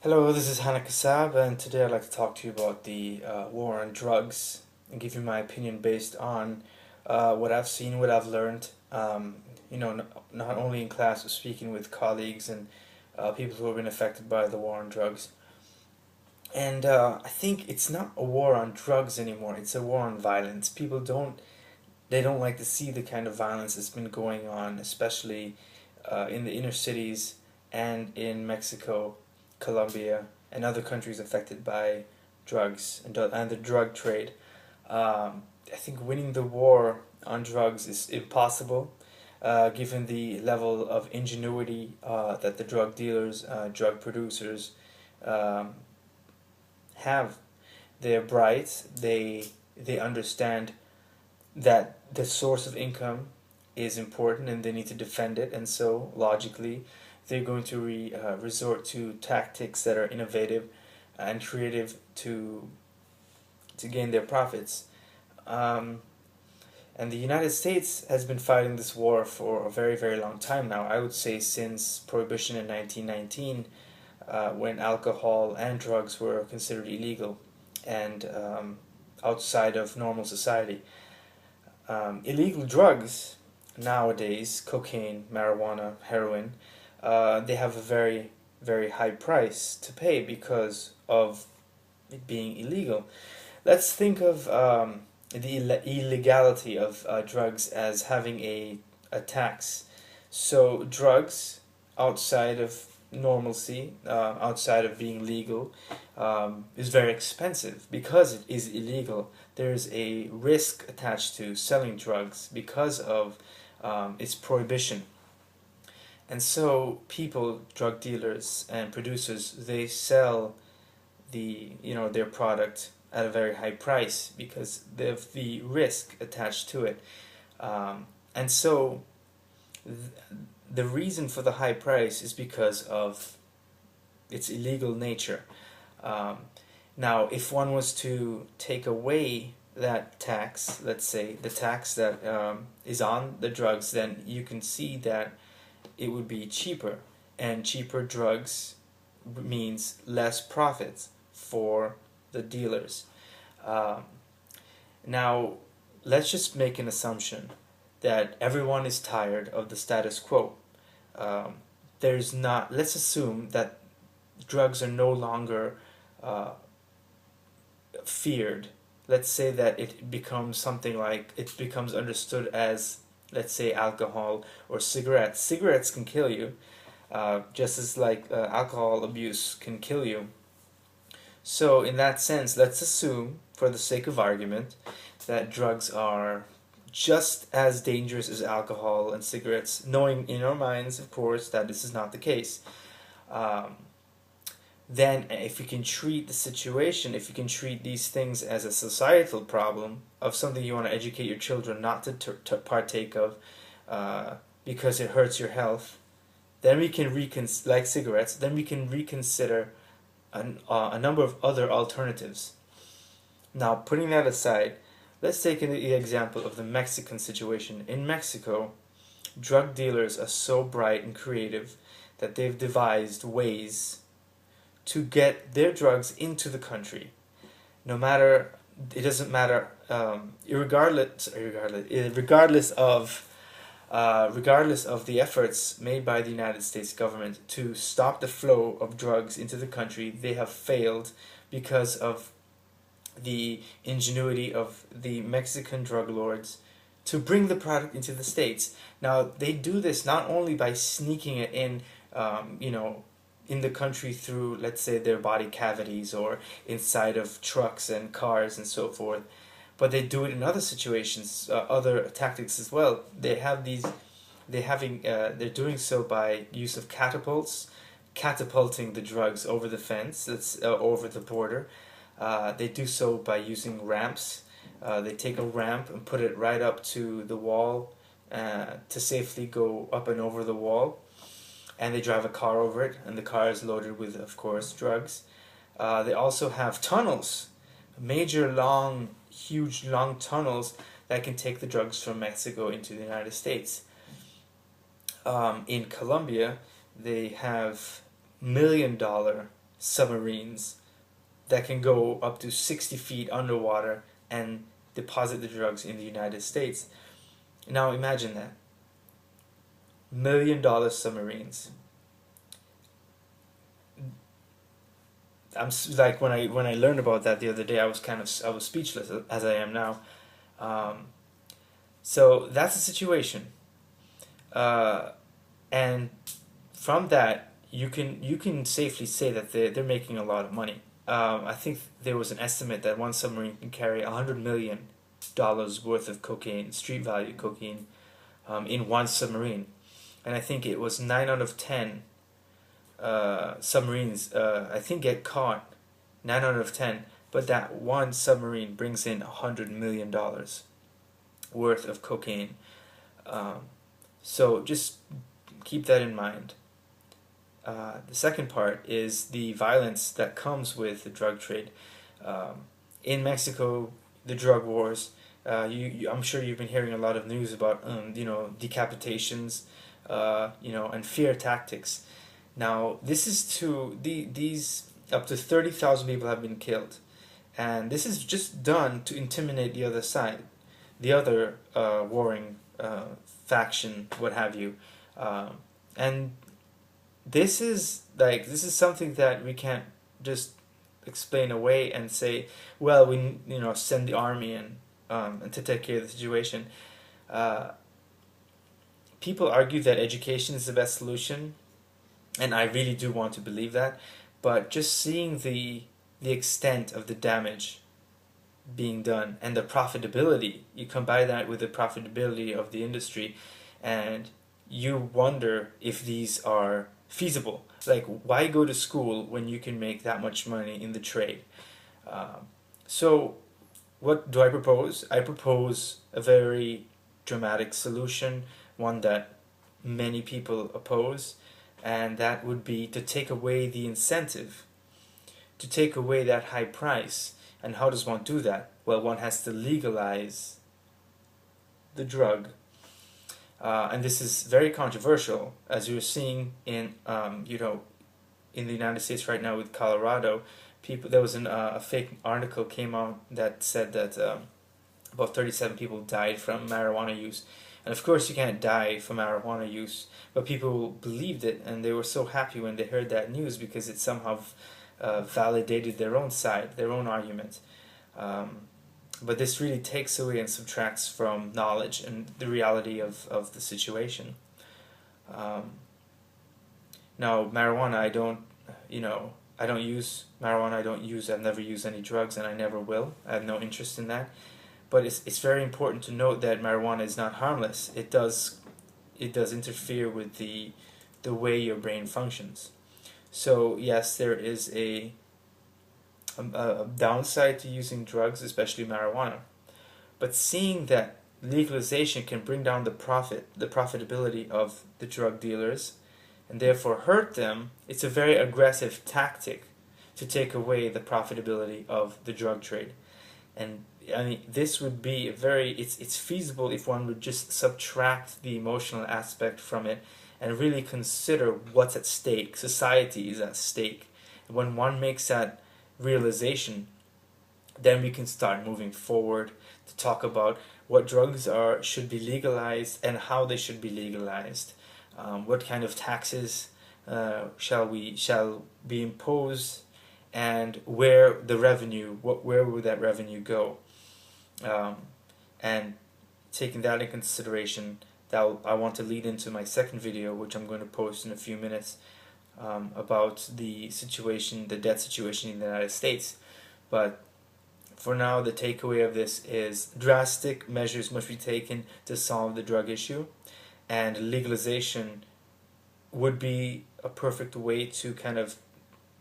Hello, this is Hannah Kassab, and today I'd like to talk to you about the war on drugs and give you my opinion based on what I've seen, what I've learned. Not only in class, but speaking with colleagues and people who have been affected by the war on drugs. And I think it's not a war on drugs anymore; it's a war on violence. They don't like to see the kind of violence that's been going on, especially in the inner cities and in Mexico, Colombia, and other countries affected by drugs and the drug trade. I think winning the war on drugs is impossible, given the level of ingenuity that the drug dealers, drug producers um, have. They're bright. They understand that the source of income is important and they need to defend it, and so logically they're going to resort to tactics that are innovative and creative to gain their profits. Um, and the United States has been fighting this war for a very, very long time now. I would say since Prohibition in 1919, when alcohol and drugs were considered illegal and outside of normal society. Illegal drugs nowadays, cocaine, marijuana, heroin, they have a very, very high price to pay because of it being illegal. Let's think of the illegality of drugs as having a tax. So, drugs outside of normalcy, outside of being legal, is very expensive because it is illegal. There's a risk attached to selling drugs because of its prohibition. And so people, drug dealers and producers, they sell their product at a very high price because they have the risk attached to it. And so th- the reason for the high price is because of its illegal nature. Um, Now, if one was to take away that tax, let's say the tax that is on the drugs, then you can see that it would be cheaper. And cheaper drugs means less profits for the dealers. Um, Now, let's just make an assumption that everyone is tired of the status quo. Um, there's not, let's assume that drugs are no longer uh, feared. Let's say that it becomes something like it becomes understood as, let's say, alcohol or cigarettes. Cigarettes can kill you, just as like alcohol abuse can kill you. So, in that sense, let's assume, for the sake of argument, that drugs are just as dangerous as alcohol and cigarettes, knowing in our minds, of course, that this is not the case. Um, then if you can treat the situation, if you can treat these things as a societal problem of something you want to educate your children not to partake of because it hurts your health, then we can like cigarettes, then we can reconsider a number of other alternatives. Now, putting that aside, let's take the example of the Mexican situation. In Mexico, drug dealers are so bright and creative that they've devised ways to get their drugs into the country. No matter, it doesn't matter, regardless of the efforts made by the United States government to stop the flow of drugs into the country, they have failed because of the ingenuity of the Mexican drug lords to bring the product into the States. Now, they do this not only by sneaking it in, in the country through, let's say, their body cavities or inside of trucks and cars and so forth, but they do it in other situations, other tactics as well. They're doing so by use of catapults, catapulting the drugs over the fence, that's over the border. They do so by using ramps. They take a ramp and put it right up to the wall to safely go up and over the wall. And they drive a car over it, and the car is loaded with, of course, drugs. They also have tunnels, major, long, huge, long tunnels that can take the drugs from Mexico into the United States. In Colombia, they have $1 million submarines that can go up to 60 feet underwater and deposit the drugs in the United States. Now imagine that. $1 million submarines. Like when I learned about that the other day, I was speechless as I am now. So that's the situation, and from that you can safely say that they're making a lot of money. I think there was an estimate that one submarine can carry $100 million worth of cocaine, street value cocaine, in one submarine, and I think it was 9 out of 10 submarines I think get caught, 9 out of 10, but that one submarine brings in $100 million worth of cocaine. So just keep that in mind. The second part is the violence that comes with the drug trade. In Mexico, the drug wars. I'm sure you've been hearing a lot of news about decapitations, and fear tactics. Now this is these up to 30,000 people have been killed, and this is just done to intimidate the other side, the other warring faction, what have you, and this is something that we can't just explain away and say, well, we send the army in and to take care of the situation. People argue that education is the best solution, and I really do want to believe that, but just seeing the extent of the damage being done and the profitability, you combine that with the profitability of the industry, and you wonder if these are feasible. Like, why go to school when you can make that much money in the trade? So what do I propose? I propose a very dramatic solution, one that many people oppose, and that would be to take away the incentive, to take away that high price. And how does one do that? Well, one has to legalize the drug. And this is very controversial, as you're seeing in in the United States right now with Colorado. There was a fake article came out that said that about 37 people died from marijuana use. And of course you can't die from marijuana use, but people believed it, and they were so happy when they heard that news because it somehow validated their own side, their own argument. But this really takes away and subtracts from knowledge and the reality of the situation. Now, marijuana, I don't use marijuana, I've never used any drugs, and I never will. I have no interest in that. But it's very important to note that marijuana is not harmless. It does interfere with the way your brain functions. So yes, there is a downside to using drugs, especially marijuana. But seeing that legalization can bring down the profitability of the drug dealers, and therefore hurt them, it's a very aggressive tactic to take away the profitability of the drug trade. And I mean, this would be it's feasible if one would just subtract the emotional aspect from it and really consider what's at stake. Society is at stake. And when one makes that realization, then we can start moving forward to talk about what drugs should be legalized and how they should be legalized. What kind of taxes shall be imposed, and where would that revenue go? And taking that in consideration, I want to lead into my second video, which I'm going to post in a few minutes, about the debt situation in the United States. But for now, the takeaway of this is drastic measures must be taken to solve the drug issue, and legalization would be a perfect way to kind of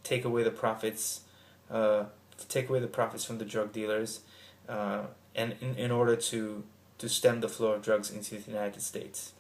take away the profits from the drug dealers, and in order to stem the flow of drugs into the United States.